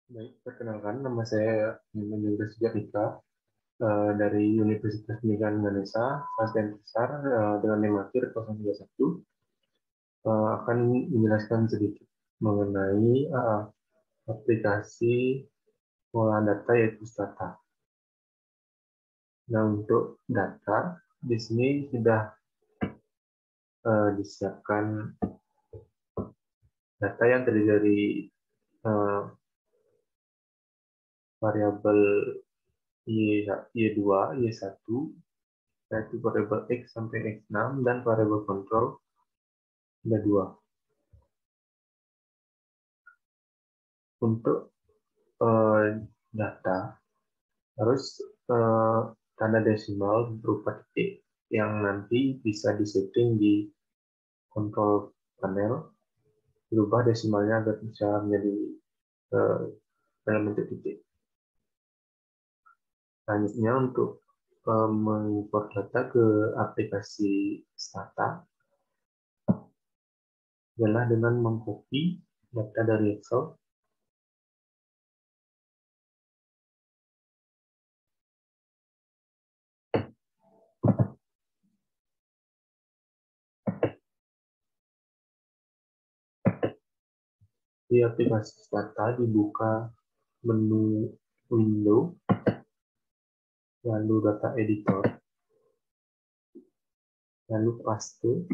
Baik, perkenalkan nama saya Yunus Jatika dari Universitas Pendidikan Indonesia, kelas besar dengan tema akhir 031 akan menjelaskan sedikit mengenai aplikasi pengolahan data yaitu Stata. Nah, untuk data di sini sudah disiapkan data yang terdiri dari uh, variabel Y2, Y1, yaitu variabel X sampai X6, dan variabel kontrol ada 2. Untuk data harus tanda desimal berupa titik yang nanti bisa disetting di kontrol panel, berubah desimalnya agar bisa menjadi dalam bentuk titik. Selanjutnya untuk mengimport data ke aplikasi Stata adalah dengan mengcopy data dari Excel di aplikasi Stata, dibuka menu window, lalu data editor, lalu paste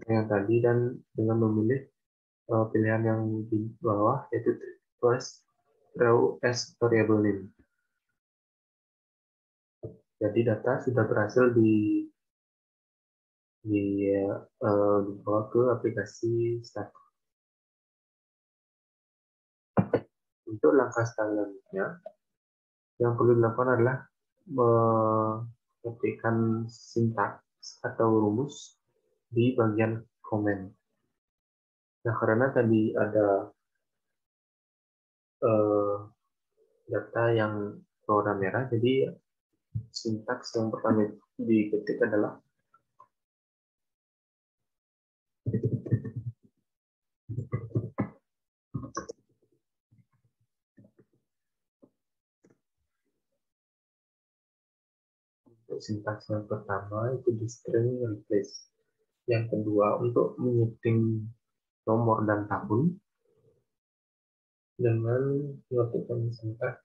yang tadi, dan dengan memilih pilihan yang di bawah yaitu first row as variable name. Jadi data sudah berhasil dibawa ke aplikasi Stata. Untuk langkah selanjutnya yang perlu dilakukan adalah mengetikkan sintaks atau rumus di bagian komen. Nah, karena tadi ada data yang warna merah, jadi sintaks yang pertama diketik adalah untuk sintaks yang pertama itu di string replace. Yang kedua untuk menyeting nomor dan tahun dengan melakukan sintaks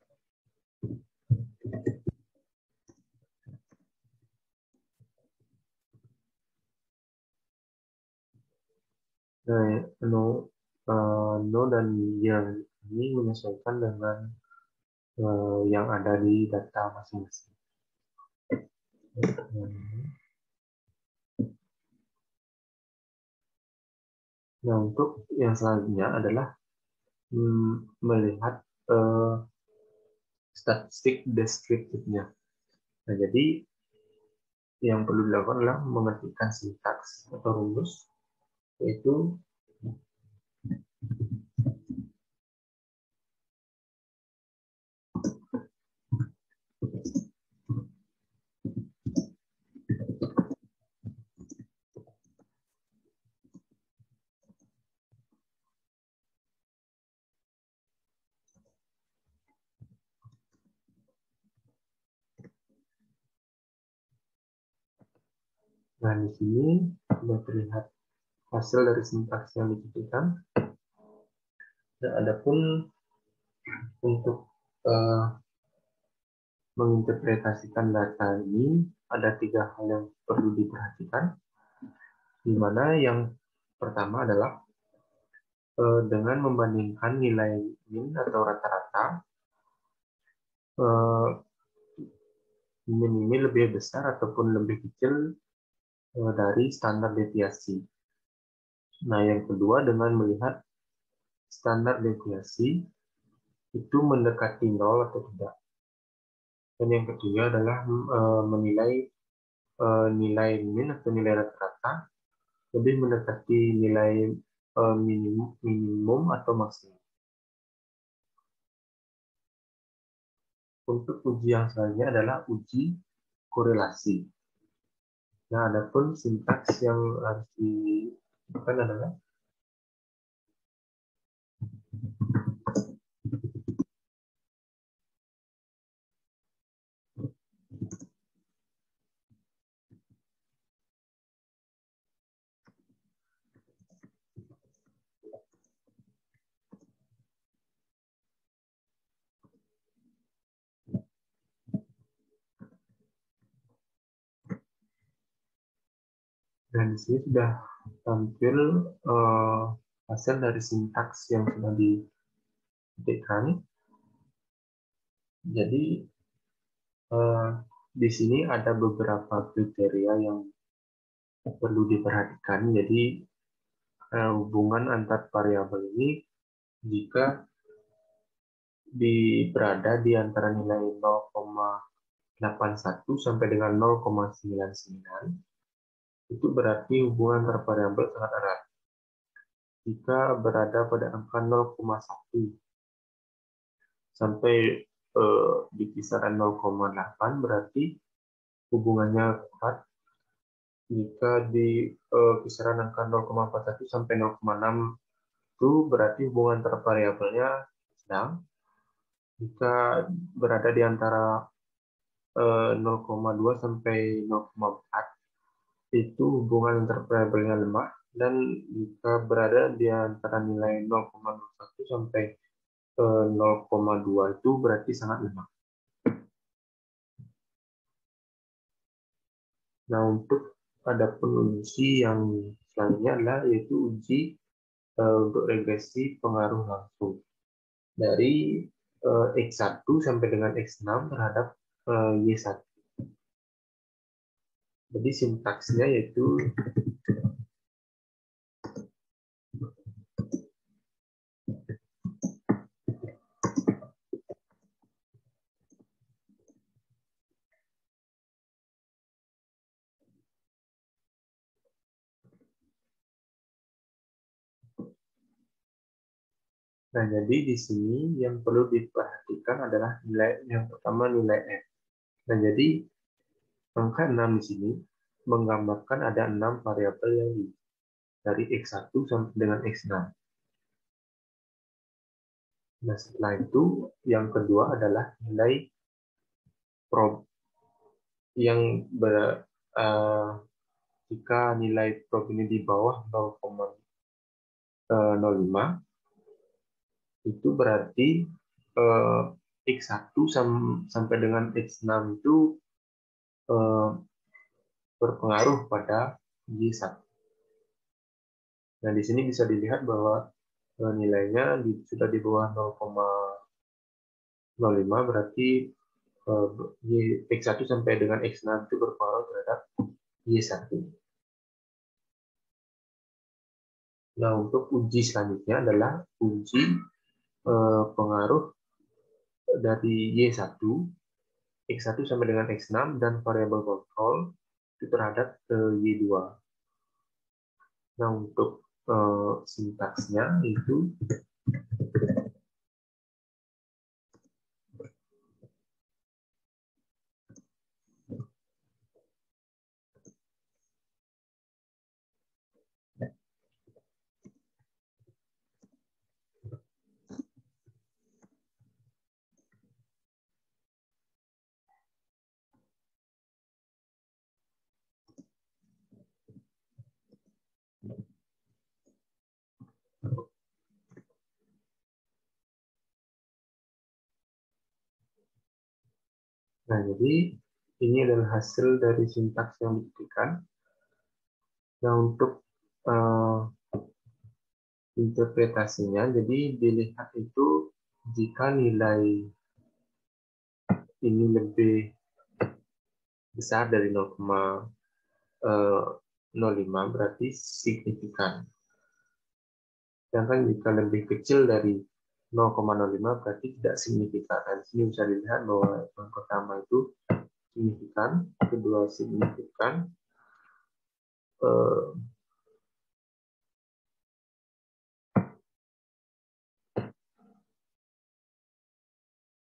no, no dan yang ini menyesuaikan dengan yang ada di data masing-masing. Nah, untuk yang selanjutnya adalah melihat statistik deskriptifnya. Nah, jadi yang perlu dilakukan adalah mengetikkan sintaks atau rumus, yaitu nah di sini sudah terlihat hasil dari sintaks yang diketikkan. Nah, adapun untuk menginterpretasikan data ini ada 3 hal yang perlu diperhatikan, di mana yang pertama adalah dengan membandingkan nilai min atau rata-rata, min ini lebih besar ataupun lebih kecil dari standar deviasi. Nah, yang kedua dengan melihat standar deviasi itu mendekati 0 atau tidak. Dan yang ketiga adalah menilai nilai min atau nilai rata-rata lebih mendekati nilai minimum atau maksimum. Untuk uji yang selanjutnya adalah uji korelasi. Nah, adapun sintaks yang harus dilakukan adalah Dan di sini sudah tampil hasil dari sintaks yang sudah diketikkan. Jadi di sini ada beberapa kriteria yang perlu diperhatikan. Jadi hubungan antar variabel ini jika berada di antara nilai 0,81 sampai dengan 0,99, itu berarti hubungan antar variabel sangat erat. Jika berada pada angka 0,1 sampai di kisaran 0,8 berarti hubungannya kuat. Jika di kisaran angka 0,41 sampai 0,6 itu berarti hubungan antar variabelnya sedang. Jika berada di antara 0,2 sampai 0,4 itu hubungan antar variabelnya lemah, dan jika berada di antara nilai 0,01 sampai 0,2 itu berarti sangat lemah. Nah, untuk ada uji yang selanjutnya adalah yaitu uji untuk regresi pengaruh langsung dari X1 sampai dengan X6 terhadap Y1. Jadi sintaksnya yaitu Nah, jadi di sini yang perlu diperhatikan adalah nilai yang pertama, nilai F. Nah, jadi angka 6 di sini menggambarkan ada 6 variabel yang dari X1 sampai dengan X6. Nah, setelah itu yang kedua adalah nilai prob yang jika nilai prob ini di bawah 0,05 itu berarti X1 sampai dengan X6 itu berpengaruh pada Y1. Nah, di sini bisa dilihat bahwa nilainya sudah di bawah 0,05 berarti X1 sampai dengan X6 itu berpengaruh terhadap Y1. Nah, untuk uji selanjutnya adalah uji pengaruh dari Y1, X1 sampai dengan X6, dan variabel kontrol itu terhadap Y2. Nah, untuk sintaksnya itu nah, jadi ini adalah hasil dari sintaks yang diberikan. Nah, untuk interpretasinya, jadi dilihat itu jika nilai ini lebih besar dari 0,05 berarti signifikan. Sedangkan jika lebih kecil dari 0,05 berarti tidak signifikan. Dan di sini bisa dilihat bahwa yang pertama itu signifikan, kedua signifikan,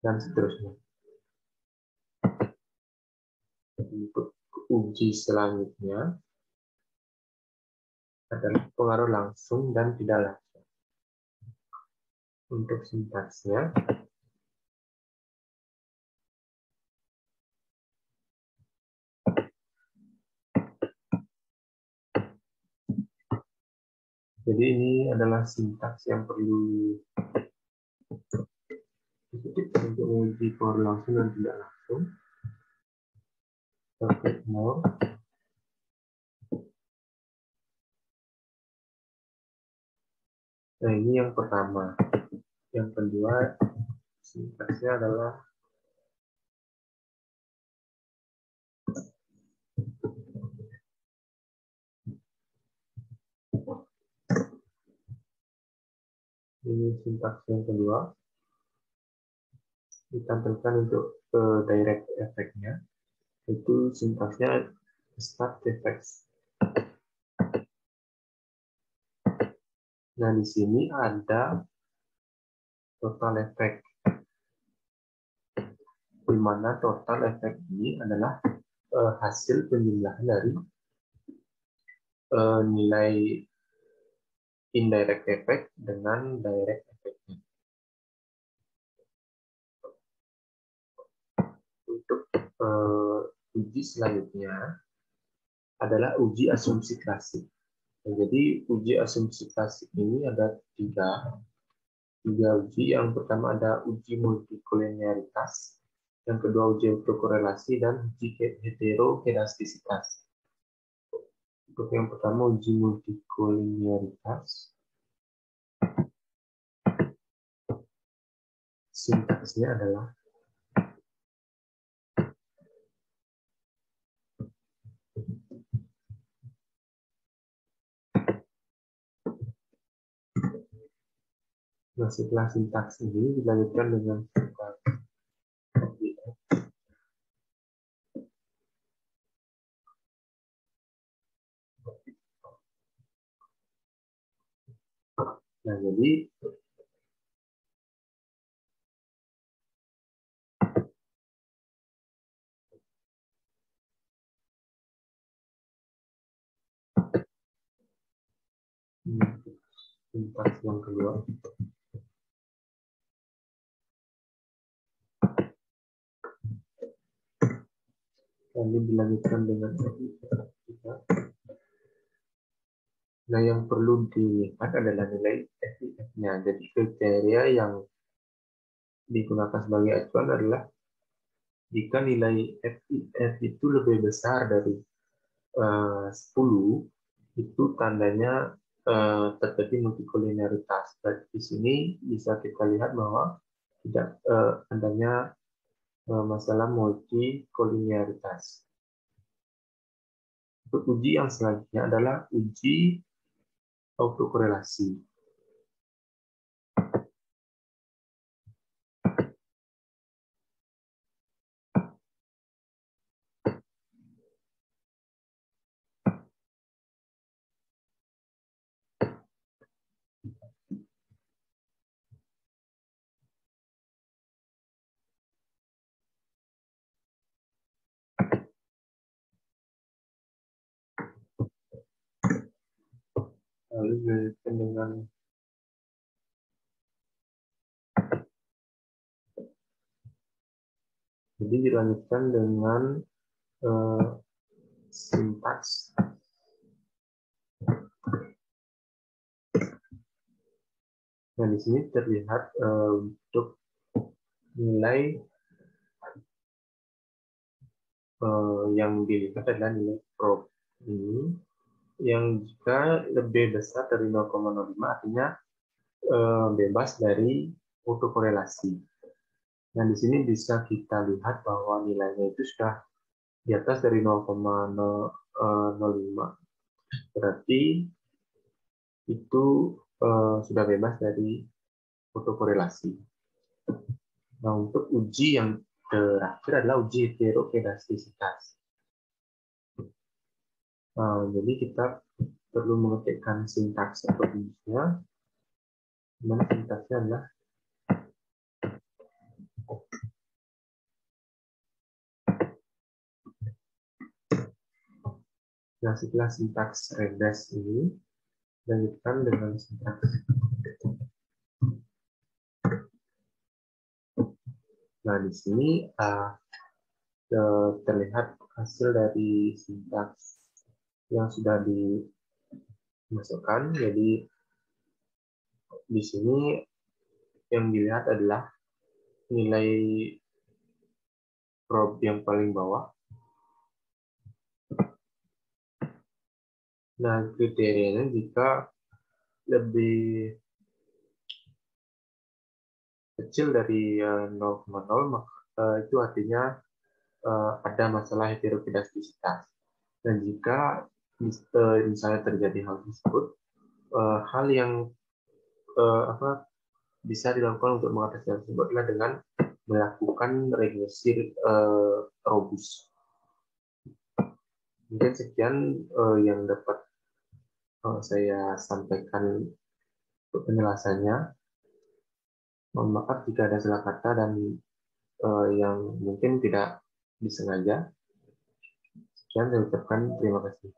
dan seterusnya. Untuk uji selanjutnya adalah pengaruh langsung dan tidak langsung. Untuk sintaksnya, jadi ini adalah sintaks yang perlu untuk menguji pengaruh langsung dan tidak langsung. Circuit mode, Nah, ini yang pertama. Yang kedua, sintaksnya adalah ini sintaks yang kedua. Ditampilkan untuk direct effect-nya. Itu sintaksnya start effects. Nah, di sini ada total effect, di mana total effect ini adalah hasil penjumlahan dari nilai indirect effect dengan direct effect-nya. Untuk uji selanjutnya adalah uji asumsi klasik. Nah, jadi uji asumsi klasik ini ada tiga uji. Yang pertama ada uji multikolinearitas, yang kedua uji autokorelasi, dan uji heterokedastisitas. Untuk yang pertama uji multikolinearitas, sintaksnya adalah nah, setelah sintaks ini dilanjutkan dengan sintaks FIF. Nah, jadi sintaks yang kedua ini dilanjutkan dengan FIF. Nah, yang perlu dilihat adalah nilai FIF-nya. Jadi kriteria yang digunakan sebagai acuan adalah jika nilai FIF itu lebih besar dari 10, itu tandanya terjadi multikolinearitas. Dan di sini bisa kita lihat bahwa tidak adanya masalah multikolinearitas. Untuk uji yang selanjutnya adalah uji autokorelasi. Lalu dilanjutkan dengan sintaks. Nah, di sini terlihat untuk nilai yang dilihat adalah nilai probe ini yang jika lebih besar dari 0,05 artinya bebas dari autokorelasi. Nah, di sini bisa kita lihat bahwa nilainya itu sudah di atas dari 0,05. Berarti itu sudah bebas dari autokorelasi. Nah, untuk uji yang terakhir adalah uji heterokedastisitas. Jadi kita perlu mengetikkan sintaks atau ujinya. Dimana sintaksnya adalah nah, setelah sintaks Rendes ini lanjutkan dengan sintaks. Nah, di sini terlihat hasil dari sintaks yang sudah dimasukkan. Jadi di sini yang dilihat adalah nilai probe yang paling bawah. Nah, kriterianya jika lebih kecil dari 0,0, maka itu artinya ada masalah heterokedastisitas. Dan jika misalnya terjadi hal tersebut, hal yang bisa dilakukan untuk mengatasi hal tersebut adalah dengan melakukan regresi robust. Mungkin sekian yang dapat saya sampaikan untuk penjelasannya. Mohon maaf jika ada salah kata dan yang mungkin tidak disengaja. Sekian saya ucapkan terima kasih.